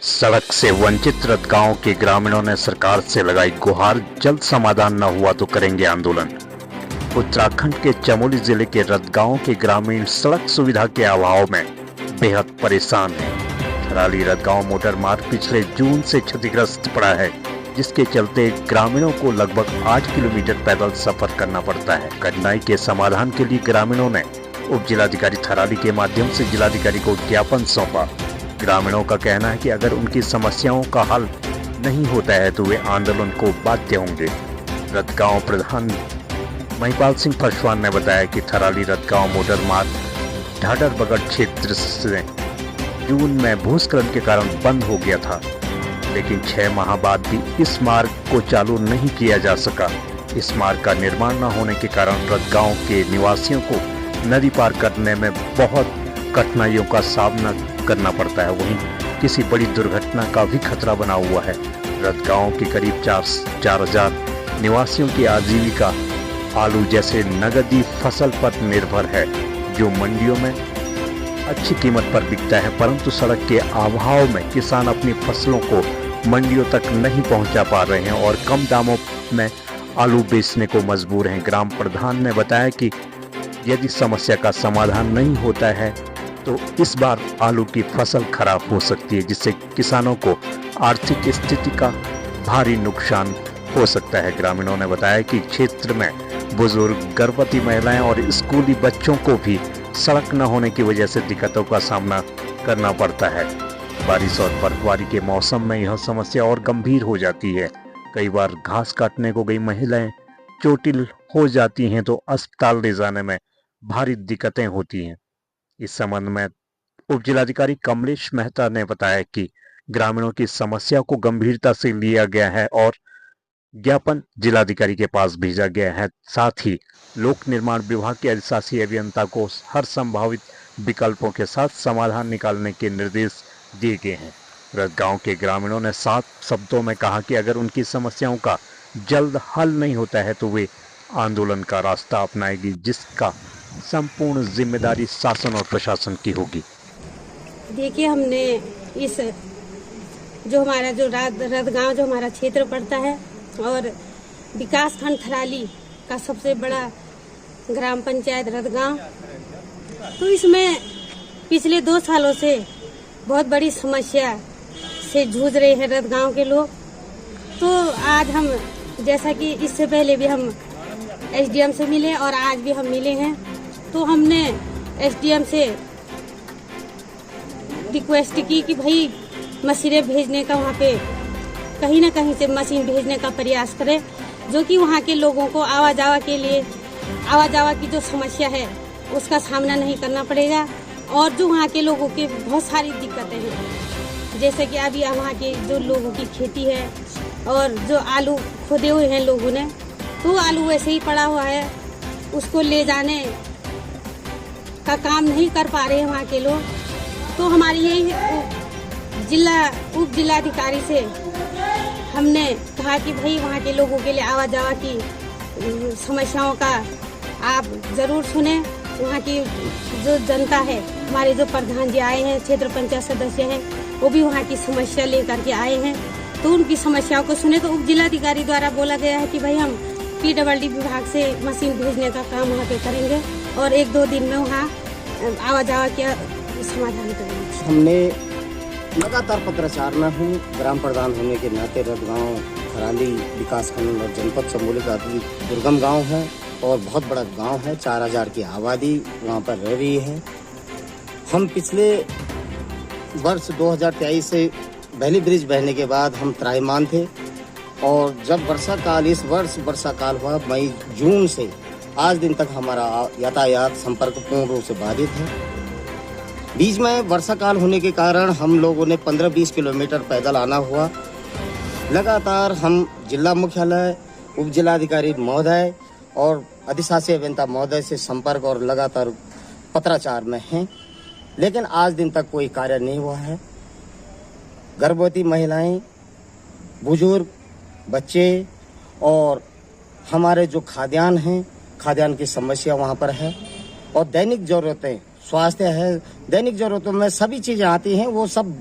सड़क से वंचित रतगांव के ग्रामीणों ने सरकार से लगाई गुहार, जल्द समाधान न हुआ तो करेंगे आंदोलन। उत्तराखंड के चमोली जिले के रतगांव के ग्रामीण सड़क सुविधा के अभाव में बेहद परेशान हैं। थराली रतगांव मोटर मार्ग पिछले जून से क्षतिग्रस्त पड़ा है, जिसके चलते ग्रामीणों को लगभग 8 किलोमीटर पैदल सफर करना पड़ता है। कठिनाई के समाधान के लिए ग्रामीणों ने उप जिलाधिकारी थराली के माध्यम से जिलाधिकारी को ज्ञापन सौंपा। ग्रामीणों का कहना है कि अगर उनकी समस्याओं का हल नहीं होता है तो वे आंदोलन को बाध्य होंगे। रतगांव प्रधान महिपाल सिंह फसवान ने बताया कि थराली रतगांव मोटर मार्ग ढाडरबगड़ क्षेत्र से जून में भूस्खलन के कारण बंद हो गया था, लेकिन 6 माह बाद भी इस मार्ग को चालू नहीं किया जा सका। इस मार्ग का निर्माण न होने के कारण रतगांव के निवासियों को नदी पार करने में बहुत कठिनाइयों का सामना करना पड़ता है। वहीं किसी बड़ी दुर्घटना का भी खतरा बना हुआ है। रतगांव के करीब 4,000 निवासियों की आजीविका आलू जैसे नगदी फसल पर निर्भर है, जो मंडियों में अच्छी कीमत पर बिकता है, परंतु सड़क के अभाव में किसान अपनी फसलों को मंडियों तक नहीं पहुंचा पा रहे हैं और कम दामों में आलू बेचने को मजबूर हैं। ग्राम प्रधान ने बताया कि यदि समस्या का समाधान नहीं होता है तो इस बार आलू की फसल खराब हो सकती है, जिससे किसानों को आर्थिक स्थिति का भारी नुकसान हो सकता है। ग्रामीणों ने बताया कि क्षेत्र में बुजुर्ग, गर्भवती महिलाएं और स्कूली बच्चों को भी सड़क न होने की वजह से दिक्कतों का सामना करना पड़ता है। बारिश और बर्फबारी के मौसम में यह समस्या और गंभीर हो जाती है। कई बार घास काटने को गई महिलाएं चोटिल हो जाती हैं तो अस्पताल ले जाने में भारी दिक्कतें होती हैं। इस संबंध में उप जिलाधिकारी कमलेश मेहता ने बताया कि ग्रामीणों की समस्या को गंभीरता से लिया गया है और ज्ञापन जिलाधिकारी के पास भेजा गया है। साथ ही लोक निर्माण विभाग के अधिशासी अभियंता को हर संभावित विकल्पों के साथ समाधान निकालने के निर्देश दिए गए हैं। रतगांव के ग्रामीणों ने साफ शब्दों में कहा कि अगर उनकी समस्याओं का जल्द हल नहीं होता है तो वे आंदोलन का रास्ता अपनाएगी, जिसका संपूर्ण जिम्मेदारी शासन और प्रशासन की होगी। देखिए, हमने इस जो हमारा जो रतगांव जो हमारा क्षेत्र पड़ता है और विकास खंड थराली का सबसे बड़ा ग्राम पंचायत रतगांव, तो इसमें पिछले 2 सालों से बहुत बड़ी समस्या से जूझ रहे हैं रतगांव के लोग। तो आज हम, जैसा कि इससे पहले भी हम एसडीएम से मिले और आज भी हम मिले हैं, तो हमने एसडीएम से रिक्वेस्ट की कि भाई मशीनें भेजने का, वहाँ पे कहीं ना कहीं से मशीन भेजने का प्रयास करें, जो कि वहाँ के लोगों को आवाजावा की जो समस्या है उसका सामना नहीं करना पड़ेगा। और जो वहाँ के लोगों की बहुत सारी दिक्कतें हैं, जैसे कि अभी वहाँ के जो लोगों की खेती है और जो आलू खोदे हुए हैं लोगों ने, तो आलू वैसे ही पड़ा हुआ है, उसको ले जाने का काम नहीं कर पा रहे हैं वहाँ के लोग। तो हमारी यही उप जिलाधिकारी से हमने कहा कि भाई वहाँ के लोगों के लिए आवाजावा की समस्याओं का आप ज़रूर सुने। वहाँ की जो जनता है, हमारे जो प्रधान जी आए हैं, क्षेत्र पंचायत सदस्य हैं, वो भी वहाँ की समस्या लेकर के आए हैं, तो उनकी समस्याओं को सुने। तो उप जिलाधिकारी द्वारा बोला गया है कि भाई हम PWD विभाग से मशीन भेजने का काम वहाँ पे करेंगे और 1-2 दिन में वहाँ आवाजावा का समाधान करेंगे। हमने लगातार पत्राचार में हूँ। ग्राम प्रधान होने के नाते रतगांव थराली विकासखंड और जनपद चमोली का दुर्गम गांव है और बहुत बड़ा गांव है। 4,000 की आबादी वहाँ पर रह रही है। हम पिछले वर्ष 2023 से बहली ब्रिज बहने के बाद हम त्राहिमाम थे और जब वर्षा काल, इस वर्ष वर्षा काल हुआ मई-जून से आज दिन तक हमारा यातायात संपर्क पूर्ण रूप से बाधित है। बीच में वर्षा काल होने के कारण हम लोगों ने 15-20 किलोमीटर पैदल आना हुआ। लगातार हम जिला मुख्यालय, उप जिलाधिकारी महोदय और अधिशासी अभियंता महोदय से संपर्क और लगातार पत्राचार में हैं, लेकिन आज दिन तक कोई कार्य नहीं हुआ है। गर्भवती महिलाएं, बुजुर्ग, बच्चे और हमारे जो खाद्यान्न हैं, खाद्यान्न की समस्या वहाँ पर है और दैनिक जरूरतें, स्वास्थ्य है, दैनिक जरूरतों में सभी चीज़ें आती हैं, वो सब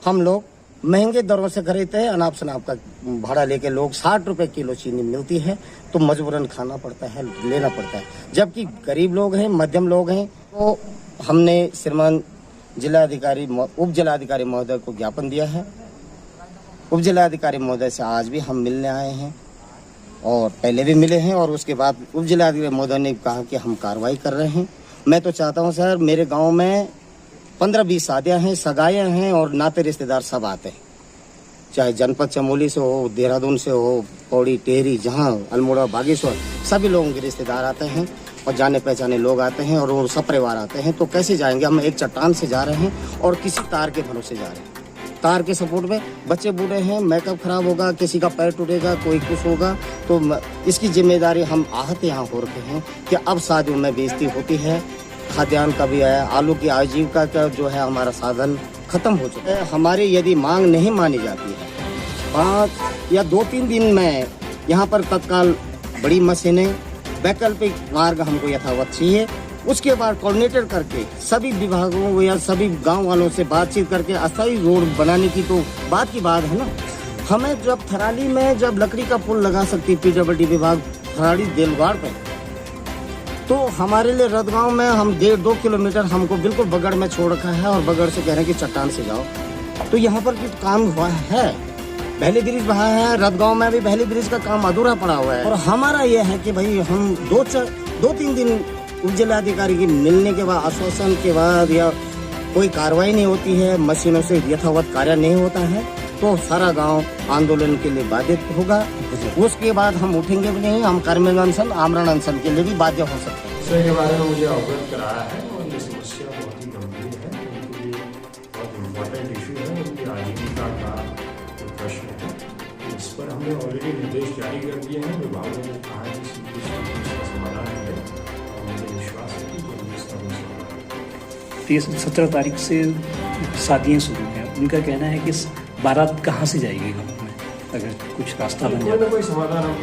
हम लोग महंगे दरों से खरीदते हैं। अनाप शनाप का भाड़ा लेके लोग 60 रुपए किलो चीनी मिलती है तो मजबूरन खाना पड़ता है, लेना पड़ता है। जबकि गरीब लोग हैं, मध्यम लोग हैं, तो हमने श्रीमान जिलाधिकारी उप जिलाधिकारी महोदय को ज्ञापन दिया है। उप जिलाधिकारी महोदय से आज भी हम मिलने आए हैं और पहले भी मिले हैं, और उसके बाद उप जिलाधिकारी महोदय ने कहा कि हम कार्रवाई कर रहे हैं। मैं तो चाहता हूं सर, मेरे गांव में 15-20 शादियां हैं, सगाइयां हैं और नाते रिश्तेदार सब आते हैं, चाहे जनपद चमोली से हो, देहरादून से हो, पौड़ी, टेहरी, जहां अल्मोड़ा, बागेश्वर, सभी लोगों के रिश्तेदार आते हैं और जाने पहचाने लोग आते हैं और वो सब परिवार आते हैं। तो कैसे जाएंगे? हम एक चट्टान से जा रहे हैं और किसी तार के भरोसे जा रहे हैं। तार के सपोर्ट में बच्चे बूढ़े हैं, मेकअप खराब होगा, किसी का पैर टूटेगा, कोई कुछ होगा, तो इसकी जिम्मेदारी हम आहत यहाँ हो रखे हैं कि अब शादियों में बेइज्जती होती है। खाद्यान्न का भी है, आलू की आजीविका का जो है हमारा साधन खत्म हो चुका है। हमारी यदि मांग नहीं मानी जाती है, 5 या 2-3 दिन में यहाँ पर तत्काल बड़ी मशीनें, वैकल्पिक मार्ग हमको यथावत चाहिए। उसके बाद कोऑर्डिनेटर करके सभी विभागों या सभी गांव वालों से बातचीत करके अस्थायी रोड बनाने की तो बात की बात है ना। हमें जब थराली में जब लकड़ी का पुल लगा सकती पीडब्ल्यूडी विभाग थराली देलवाड़ पे, तो हमारे लिए रतगांव में हम 1.5-2 किलोमीटर हमको बिल्कुल बगड़ में छोड़ रखा है और बगड़ से कह रहे हैं कि चट्टान से जाओ। तो यहाँ पर कुछ काम हुआ है, बहली ब्रिज बहा है, रतगांव में भी बहली ब्रिज का काम अधूरा पड़ा हुआ है। और हमारा यह है कि भाई हम 2-3 दिन उप जिलाधिकारी की मिलने के बाद, आश्वासन के बाद या कोई कार्रवाई नहीं होती है, मशीनों से यथावत कार्य नहीं होता है, तो सारा गांव आंदोलन के लिए बाधित होगा। उसके बाद हम उठेंगे भी नहीं, हम कार्मिक अनशन, आमरण अनशन के लिए भी बाध्य हो सकते हैं। इसके बारे में मुझे अवगत कराया है और ये समस्या बहुत ही गंभीर है, उनके लिए बहुत इम्पोर्टेंट इशू है, उनकी आजीविका का जो प्रश्न है। इस पर हमने ऑलरेडी निर्देश जारी कर दिए हैं। विभागों ने कहा है कि इसका समाधान है और मुझे विश्वास है कि जल्दी इसका भी समाधान। 17 तारीख से शादियाँ शुरू हैं। उनका कहना है कि बारात कहाँ से जाएगी गाँव में, अगर कुछ रास्ता बन जाए? कोई समाधान हम